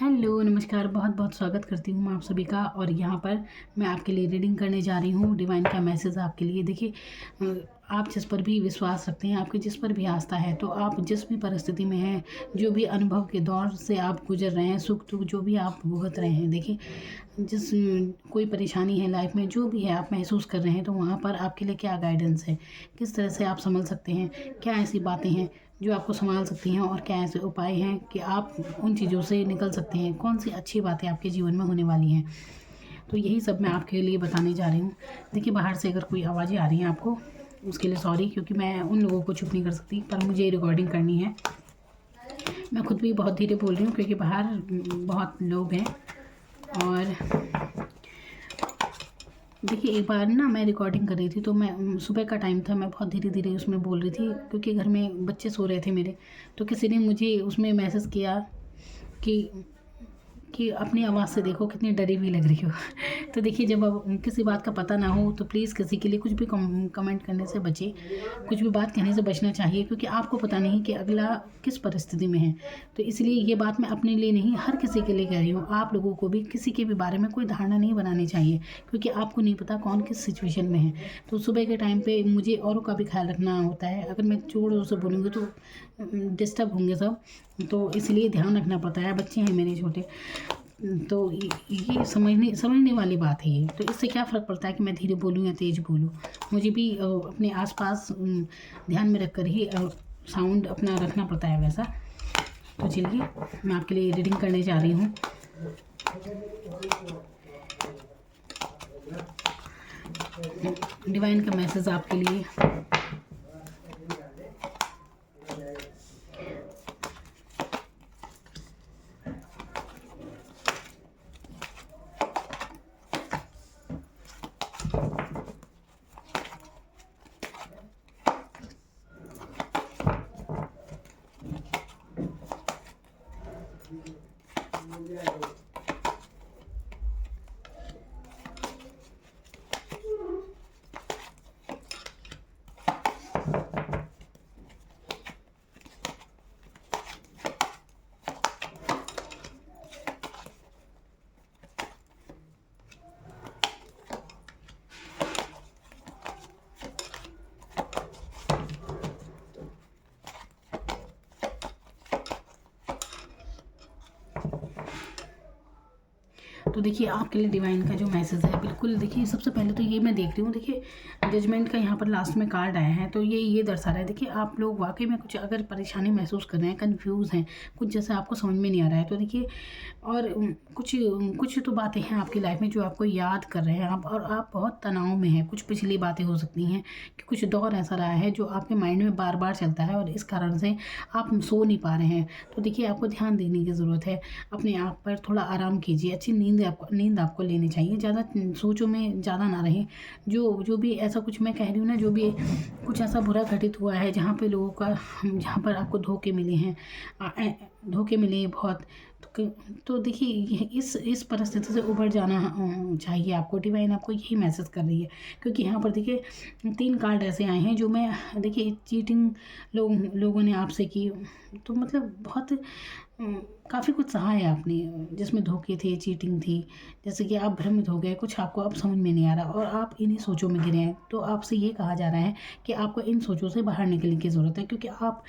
Hello, नमस्कार। बहुत बहुत स्वागत करती हूँ मैं आप सभी का। और यहाँ पर मैं आपके लिए रीडिंग करने जा रही हूँ। डिवाइन का मैसेज आपके लिए। देखिए, आप जिस पर भी विश्वास रखते हैं, आपकी जिस पर भी आस्था है, तो आप जिस भी परिस्थिति में हैं, जो भी अनुभव के दौर से आप गुजर रहे हैं, सुख दुख जो भी आप भुगत रहे हैं, देखिए जिस कोई परेशानी है लाइफ में, जो भी है आप महसूस कर रहे हैं, तो वहाँ पर आपके लिए क्या गाइडेंस है, किस तरह से आप संभल सकते हैं, क्या ऐसी बातें हैं जो आपको संभाल सकती हैं, और क्या ऐसे उपाय हैं कि आप उन चीज़ों से निकल सकते हैं, कौन सी अच्छी बातें आपके जीवन में होने वाली हैं। तो यही सब मैं आपके लिए बताने जा रही हूँ। देखिए, बाहर से अगर कोई आवाज़ें आ रही हैं आपको, उसके लिए सॉरी, क्योंकि मैं उन लोगों को चुप नहीं कर सकती, पर मुझे रिकॉर्डिंग करनी है। मैं खुद भी बहुत धीरे बोल रही हूँ क्योंकि बाहर बहुत लोग हैं। और देखिए, एक बार ना मैं रिकॉर्डिंग कर रही थी, तो मैं सुबह का टाइम था, मैं बहुत धीरे धीरे उसमें बोल रही थी क्योंकि घर में बच्चे सो रहे थे मेरे। तो किसी ने मुझे उसमें मैसेज किया कि अपनी आवाज़ से देखो कितनी डरी हुई लग रही हो। तो देखिए, जब अब किसी बात का पता ना हो तो प्लीज़ किसी के लिए कुछ भी कमेंट करने से बचें, कुछ भी बात कहने से बचना चाहिए, क्योंकि आपको पता नहीं कि अगला किस परिस्थिति में है। तो इसलिए ये बात मैं अपने लिए नहीं, हर किसी के लिए कह रही हूँ। आप लोगों को भी किसी के भी बारे में कोई धारणा नहीं बनानी चाहिए, क्योंकि आपको नहीं पता कौन किस सिचुएशन में है। तो सुबह के टाइम पे मुझे औरों का भी ख्याल रखना होता है। अगर मैं जोर से बोलूँगी तो डिस्टर्ब होंगे सब, तो इसलिए ध्यान रखना पड़ता है। बच्चे हैं मेरे छोटे, तो ये समझने वाली बात है ये। तो इससे क्या फ़र्क पड़ता है कि मैं धीरे बोलूँ या तेज़ बोलूँ। मुझे भी अपने आसपास ध्यान में रख कर ही साउंड अपना रखना पड़ता है वैसा। तो चलिए, मैं आपके लिए रीडिंग करने जा रही हूँ। डिवाइन का मैसेज आपके लिए। तो देखिए, आपके लिए डिवाइन का जो मैसेज है, बिल्कुल देखिए, सबसे पहले तो ये मैं देख रही हूँ। देखिए, जजमेंट का यहाँ पर लास्ट में कार्ड आया है, तो ये दर्शा रहा है। देखिए, आप लोग वाकई में कुछ अगर परेशानी महसूस कर रहे हैं, कन्फ्यूज़ हैं, कुछ जैसे आपको समझ में नहीं आ रहा है, तो देखिए, और कुछ तो बातें हैं आपकी लाइफ में जो आपको याद कर रहे हैं आप, और आप बहुत तनाव में हैं। कुछ पिछली बातें हो सकती हैं कि कुछ दौर ऐसा रहा है जो आपके माइंड में बार बार चलता है, और इस कारण से आप सो नहीं पा रहे हैं। तो देखिए, आपको ध्यान देने की ज़रूरत है। अपने आप पर थोड़ा आराम कीजिए। अच्छी नींद आपको लेनी चाहिए। ज़्यादा सोचों में ज़्यादा ना रहें। जो भी ऐसा कुछ मैं कह रही हूँ ना, जो भी कुछ ऐसा बुरा घटित हुआ है, जहाँ पे लोगों का, जहाँ पर आपको धोखे मिले हैं, धोखे मिले हैं बहुत, तो देखिए, इस परिस्थिति से उभर जाना चाहिए आपको। डिवाइन आपको यही मैसेज कर रही है, क्योंकि यहाँ पर देखिए 3 कार्ड ऐसे आए हैं जो मैं, देखिए, चीटिंग लोगों ने आपसे की, तो मतलब बहुत काफ़ी कुछ सहा है आपने, जिसमें धोखे थे, चीटिंग थी। जैसे कि आप भ्रमित हो गए, कुछ आपको अब समझ में नहीं आ रहा, और आप इन्हीं सोचों में गिरे हैं। तो आपसे ये कहा जा रहा है कि आपको इन सोचों से बाहर निकलने की ज़रूरत है, क्योंकि आप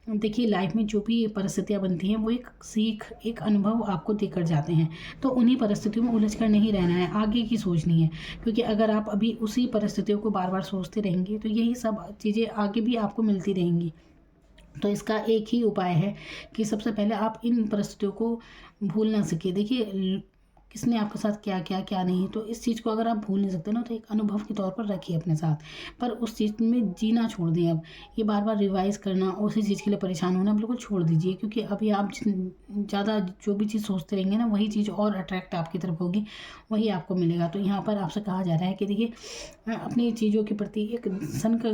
देखिए, लाइफ में जो भी परिस्थितियाँ बनती हैं, वो एक सीख, एक अनुभव आपको देकर जाते हैं। तो उन्हीं परिस्थितियों में उलझ कर नहीं रहना है, आगे की सोचनी है। क्योंकि अगर आप अभी उसी परिस्थितियों को बार बार सोचते रहेंगे, तो यही सब चीज़ें आगे भी आपको मिलती रहेंगी। तो इसका एक ही उपाय है कि सबसे पहले आप इन परिस्थितियों को भूल ना सके। देखिए, किसने आपके साथ क्या किया, क्या नहीं, तो इस चीज़ को अगर आप भूल नहीं सकते ना, तो एक अनुभव के तौर पर रखिए अपने साथ। पर उस चीज़ में जीना छोड़ दें अब। ये बार बार रिवाइज़ करना, उसी चीज़ के लिए परेशान होना बिल्कुल छोड़ दीजिए, क्योंकि अभी आप ज़्यादा जो भी चीज़ सोचते रहेंगे ना, वही चीज़ और अट्रैक्ट आपकी तरफ होगी, वही आपको मिलेगा। तो यहाँ पर आपसे कहा जा रहा है कि देखिए, अपनी चीज़ों के प्रति एक सनक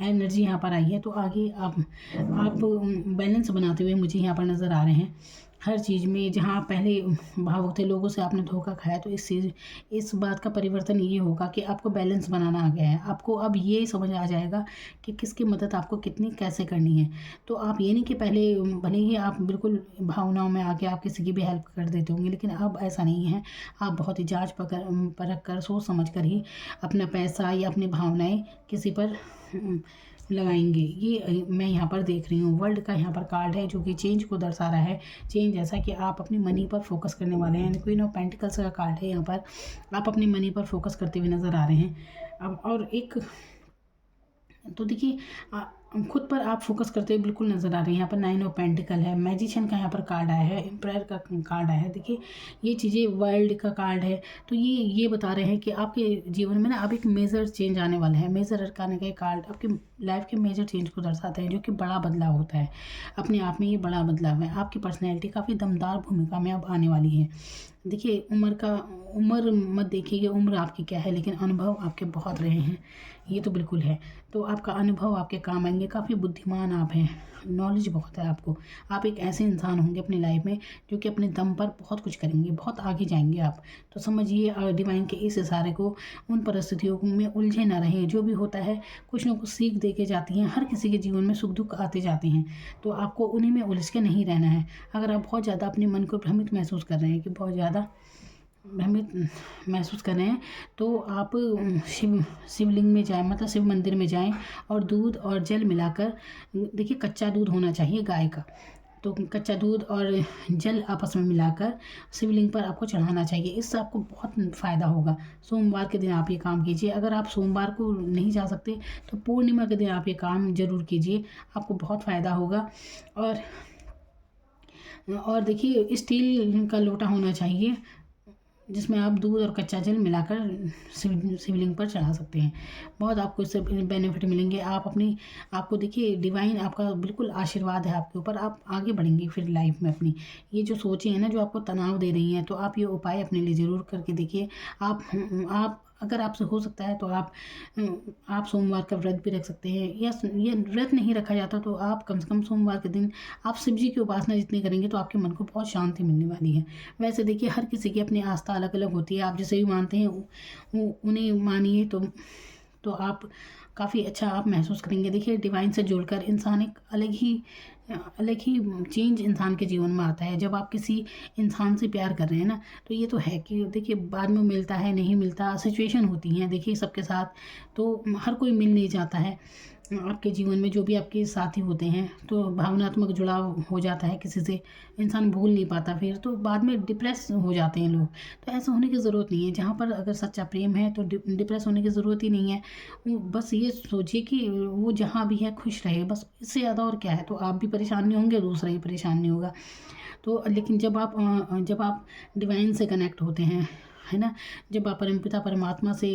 एनर्जी यहाँ पर आई है, तो आगे आप बैलेंस बनाते हुए मुझे यहाँ पर नज़र आ रहे हैं। हर चीज़ में जहाँ आप पहले भावुक थे, लोगों से आपने धोखा खाया, तो इस बात का परिवर्तन ये होगा कि आपको बैलेंस बनाना आ गया है। आपको अब ये समझ आ जाएगा कि किसकी मदद आपको कितनी कैसे करनी है। तो आप ये नहीं कि पहले भले ही आप बिल्कुल भावनाओं में आके आप किसी की भी हेल्प कर देते होंगे, लेकिन अब ऐसा नहीं है। आप बहुत ही जाँच परख कर, सोच समझ कर ही अपना पैसा या अपनी भावनाएँ किसी पर लगाएंगे। ये मैं यहाँ पर देख रही हूँ, वर्ल्ड का यहाँ पर कार्ड है जो कि चेंज को दर्शा रहा है। चेंज जैसा कि आप अपनी मनी पर फोकस करने वाले हैं। क्वीन ऑफ पेंटिकल्स का कार्ड है यहाँ पर, आप अपनी मनी पर फोकस करते हुए नज़र आ रहे हैं। अब और एक तो देखिए खुद पर आप फोकस करते हुए बिल्कुल नज़र आ रहे हैं। यहाँ पर 9 ऑफ पेंटिकल है, मैजिशियन का यहाँ पर कार्ड आया है, एम्पायर का कार्ड आया है। देखिए ये चीज़ें वर्ल्ड का कार्ड है, तो ये बता रहे हैं कि आपके जीवन में ना अब एक मेजर चेंज आने वाला है। मेजर अरकान के कार्ड आपकी लाइफ के मेजर चेंज को दर्शाते हैं, जो कि बड़ा बदलाव होता है। अपने आप में ये बड़ा बदलाव है। आपकी पर्सनैलिटी काफ़ी दमदार भूमिका में अब आने वाली है। देखिए उम्र मत देखिए कि उम्र आपकी क्या है, लेकिन अनुभव आपके बहुत रहे हैं, ये तो बिल्कुल है। तो आपका अनुभव आपके काम आएंगे। काफ़ी बुद्धिमान आप हैं, नॉलेज बहुत है आपको। आप एक ऐसे इंसान होंगे अपनी लाइफ में जो कि अपने दम पर बहुत कुछ करेंगे, बहुत आगे जाएंगे आप। तो समझिए डिवाइन के इस इशारे को, उन परिस्थितियों में उलझे ना रहें। जो भी होता है कुछ ना कुछ सीख दे के जाती हैं। हर किसी के जीवन में सुख दुख आते जाते हैं, तो आपको उन्हीं में उलझ के नहीं रहना है। अगर आप बहुत ज़्यादा अपने मन को भ्रमित महसूस कर रहे हैं कि बहुत ज़्यादा भ्रमित महसूस कर रहे हैं, तो आप शिवलिंग में जाएं, मतलब शिव मंदिर में जाएं और दूध और जल मिलाकर, देखिए कच्चा दूध होना चाहिए गाय का, तो कच्चा दूध और जल आपस में मिलाकर शिवलिंग पर आपको चढ़ाना चाहिए। इससे आपको बहुत फ़ायदा होगा। सोमवार के दिन आप ये काम कीजिए। अगर आप सोमवार को नहीं जा सकते तो पूर्णिमा के दिन आप ये काम ज़रूर कीजिए, आपको बहुत फ़ायदा होगा। और देखिए स्टील का लोटा होना चाहिए जिसमें आप दूध और कच्चा जल मिलाकर शिवलिंग पर चढ़ा सकते हैं। बहुत आपको इससे बेनिफिट मिलेंगे। आपको देखिए डिवाइन आपका बिल्कुल आशीर्वाद है आपके ऊपर। आप आगे बढ़ेंगे फिर लाइफ में अपनी। ये जो सोचें हैं ना जो आपको तनाव दे रही हैं, तो आप ये उपाय अपने लिए ज़रूर करके देखिए। आप अगर आपसे हो सकता है तो आप सोमवार का व्रत भी रख सकते हैं, या ये व्रत नहीं रखा जाता तो आप कम से कम सोमवार के दिन आप शिव जी की उपासना जितनी करेंगे तो आपके मन को बहुत शांति मिलने वाली है। वैसे देखिए हर किसी की अपनी आस्था अलग अलग होती है। आप जिसे भी मानते हैं उन्हें मानिए, तो आप काफ़ी अच्छा आप महसूस करेंगे। देखिए डिवाइन से जुड़कर इंसान एक अलग ही चेंज इंसान के जीवन में आता है। जब आप किसी इंसान से प्यार कर रहे हैं ना, तो ये तो है कि देखिए बाद में मिलता है, नहीं मिलता, सिचुएशन होती हैं देखिए सबके साथ, तो हर कोई मिल नहीं जाता है। आपके जीवन में जो भी आपके साथी होते हैं, तो भावनात्मक जुड़ाव हो जाता है किसी से, इंसान भूल नहीं पाता, फिर तो बाद में डिप्रेस हो जाते हैं लोग। तो ऐसा होने की ज़रूरत नहीं है। जहाँ पर अगर सच्चा प्रेम है तो डिप्रेस होने की ज़रूरत ही नहीं है। बस ये सोचिए कि वो जहाँ भी है खुश रहे, बस इससे ज़्यादा और क्या है। तो आप भी परेशान नहीं होंगे, दूसरा ही परेशान नहीं होगा। तो लेकिन जब आप डिवाइन से कनेक्ट होते हैं, है ना, जब आप परमपिता परमात्मा से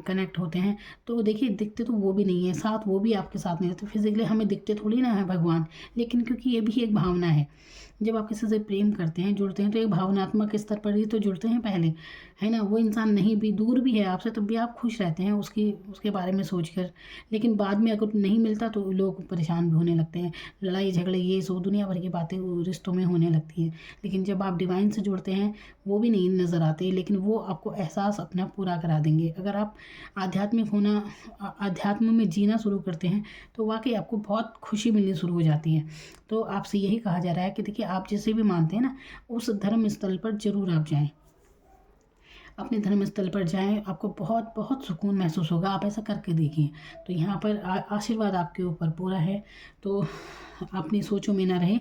कनेक्ट होते हैं, तो देखिए दिखते तो वो भी नहीं है साथ, वो भी आपके साथ नहीं रहते फिजिकली। हमें दिखते थोड़ी ना है भगवान, लेकिन क्योंकि ये भी एक भावना है। जब आप किसी से प्रेम करते हैं, जुड़ते हैं, तो एक भावनात्मक स्तर पर ही तो जुड़ते हैं पहले, है ना। वो इंसान नहीं भी दूर भी है आपसे, तब भी आप खुश रहते हैं उसके बारे में सोचकर। लेकिन बाद में अगर नहीं मिलता तो लोग परेशान भी होने लगते हैं। लड़ाई झगड़े ये सब दुनिया भर की बातें रिश्तों में होने लगती हैं। लेकिन जब आप डिवाइन से जुड़ते हैं, वो भी नहीं नज़र आते, लेकिन वो आपको एहसास अपना पूरा करा देंगे। अगर आप आध्यात्म में जीना शुरू करते हैं, तो वाकई आपको बहुत खुशी मिलनी शुरू हो जाती है। तो आपसे यही कहा जा रहा है कि देखिए आप जिसे भी मानते हैं ना, उस धर्म स्थल पर जरूर आप जाएं। अपने धर्म स्थल पर जाएं, आपको बहुत बहुत सुकून महसूस होगा। आप ऐसा करके देखिए। तो यहाँ पर आशीर्वाद आपके ऊपर पूरा है। तो अपनी सोचों में ना रहें,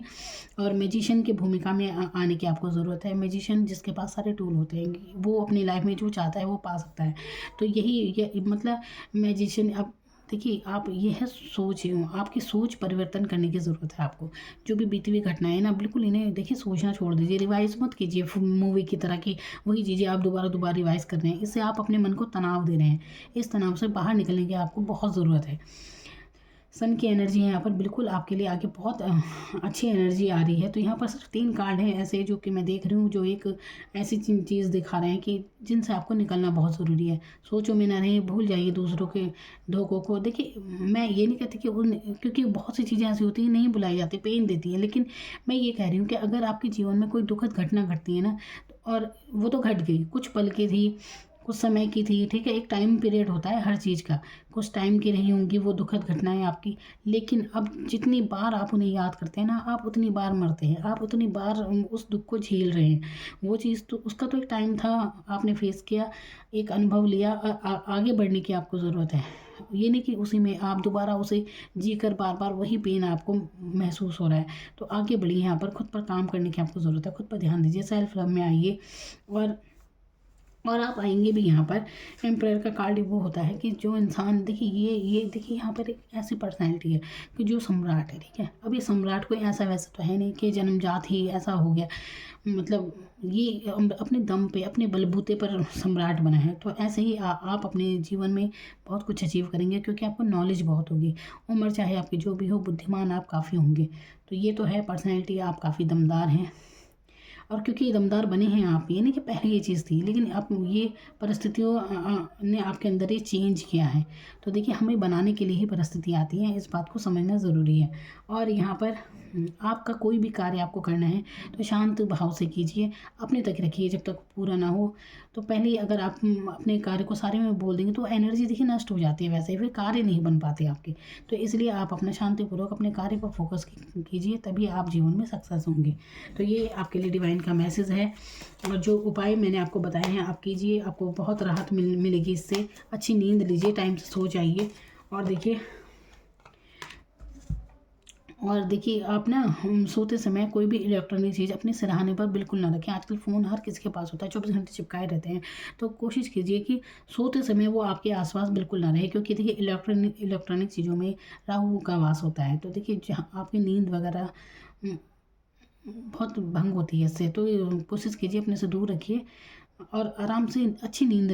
और मैजिशियन की भूमिका में आने की आपको ज़रूरत है। मैजिशियन जिसके पास सारे टूल होते हैं, वो अपनी लाइफ में जो चाहता है वो पा सकता है। तो यही मतलब मैजिशियन। अब देखिए आप ये है सोच, आपकी सोच परिवर्तन करने की ज़रूरत है आपको। जो भी बीती हुई घटनाएं ना, बिल्कुल इन्हें देखिए सोचना छोड़ दीजिए, रिवाइज मत कीजिए मूवी की तरह की वही चीज़ें आप दोबारा रिवाइज कर रहे हैं। इससे आप अपने मन को तनाव दे रहे हैं। इस तनाव से बाहर निकलने की आपको बहुत ज़रूरत है। सन की एनर्जी है यहाँ पर बिल्कुल आपके लिए आगे बहुत अच्छी एनर्जी आ रही है। तो यहाँ पर सिर्फ 3 कार्ड हैं ऐसे जो कि मैं देख रही हूँ, जो एक ऐसी चीज़ दिखा रहे हैं कि जिनसे आपको निकलना बहुत ज़रूरी है। सोचो में ना रहें, भूल जाइए दूसरों के धोखों को। देखिए मैं ये नहीं कहती कि उन, क्योंकि बहुत सी चीज़ें ऐसी होती हैं नहीं बुलाई जाती, पेन देती हैं, लेकिन मैं ये कह रही हूँ कि अगर आपके जीवन में कोई दुखद घटना घटती है ना, और वो तो घट गई, कुछ पल की थी, कुछ समय की थी, ठीक है, एक टाइम पीरियड होता है हर चीज़ का, कुछ टाइम की रही होंगी वो दुखद घटनाएं आपकी, लेकिन अब जितनी बार आप उन्हें याद करते हैं ना, आप उतनी बार मरते हैं, आप उतनी बार उस दुख को झेल रहे हैं। वो चीज़ तो उसका तो एक टाइम था, आपने फेस किया, एक अनुभव लिया, आगे बढ़ने की आपको ज़रूरत है। ये नहीं कि उसी में आप दोबारा उसे जी कर बार बार वही पेन आपको महसूस हो रहा है। तो आगे बढ़िए, यहाँ पर खुद पर काम करने की आपको ज़रूरत है, खुद पर ध्यान दीजिए, सेल्फ लव में आइए। और आप आएंगे भी यहाँ पर। एम्पायर का कार्ड वो होता है कि जो इंसान, देखिए ये देखिए यहाँ पर एक ऐसी पर्सनैलिटी है कि जो सम्राट है, ठीक है। अब ये सम्राट कोई ऐसा वैसा तो है नहीं कि जन्मजात ही ऐसा हो गया, मतलब ये अपने दम पे, अपने बलबूते पर सम्राट बना है। तो ऐसे ही आप अपने जीवन में बहुत कुछ अचीव करेंगे, क्योंकि आपको नॉलेज बहुत होगी। उम्र चाहे आपकी जो भी हो, बुद्धिमान आप काफ़ी होंगे। तो ये तो है, पर्सनैलिटी आप काफ़ी दमदार हैं। और क्योंकि दमदार बने हैं आप, ये नहीं कि पहले ये चीज़ थी, लेकिन आप ये परिस्थितियों ने आपके अंदर ये चेंज किया है। तो देखिए हमें बनाने के लिए ही परिस्थिति आती है, इस बात को समझना ज़रूरी है। और यहाँ पर आपका कोई भी कार्य आपको करना है तो शांत भाव से कीजिए, अपने तक रखिए जब तक पूरा ना हो। तो पहले ही अगर आप अपने कार्य को सारे में बोल देंगे तो एनर्जी देखिए नष्ट हो जाती है, वैसे फिर कार्य नहीं बन पाते आपके। तो इसलिए आप अपना शांतिपूर्वक अपने कार्य पर फोकस कीजिए, तभी आप जीवन में सक्सेस होंगे। तो ये आपके लिए डिवाइन का मैसेज है, और जो उपाय मैंने आपको बताए हैं आप कीजिए, आपको बहुत राहत मिलेगी इससे। अच्छी नींद लीजिए, टाइम से सो जाइए। और देखिए आप ना सोते समय कोई भी इलेक्ट्रॉनिक चीज़ अपने सिरहाने पर बिल्कुल ना रखें। आजकल फ़ोन हर किसी के पास होता है, 24 घंटे चिपकाए रहते हैं। तो कोशिश कीजिए कि सोते समय वो आपके आसपास बिल्कुल ना रहे, क्योंकि देखिए इलेक्ट्रॉनिक चीज़ों में राहु का वास होता है। तो देखिए जहाँ आपकी नींद वगैरह बहुत भंग होती है इससे। तो कोशिश कीजिए अपने से दूर रखिए, और आराम से अच्छी नींद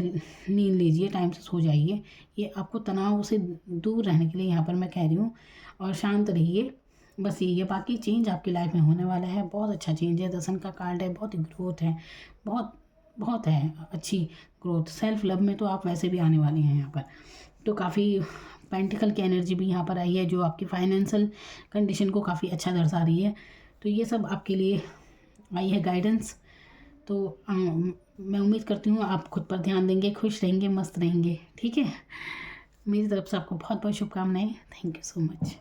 लीजिए, टाइम से सो जाइए। ये आपको तनाव से दूर रहने के लिए यहाँ पर मैं कह रही हूँ। और शांत रहिए, बस ये बाकी चेंज आपकी लाइफ में होने वाला है। बहुत अच्छा चेंज है, दर्शन का कार्ड है, बहुत ग्रोथ है, बहुत बहुत है अच्छी ग्रोथ। सेल्फ लव में तो आप वैसे भी आने वाली हैं यहाँ पर। तो काफ़ी पेंटिकल की एनर्जी भी यहाँ पर आई है, जो आपकी फाइनेंशियल कंडीशन को काफ़ी अच्छा दर्शा रही है। तो ये सब आपके लिए आई है गाइडेंस। तो मैं उम्मीद करती हूँ आप खुद पर ध्यान देंगे, खुश रहेंगे, मस्त रहेंगे, ठीक है। मेरी तरफ से आपको बहुत बहुत शुभकामनाएं। Thank you so much.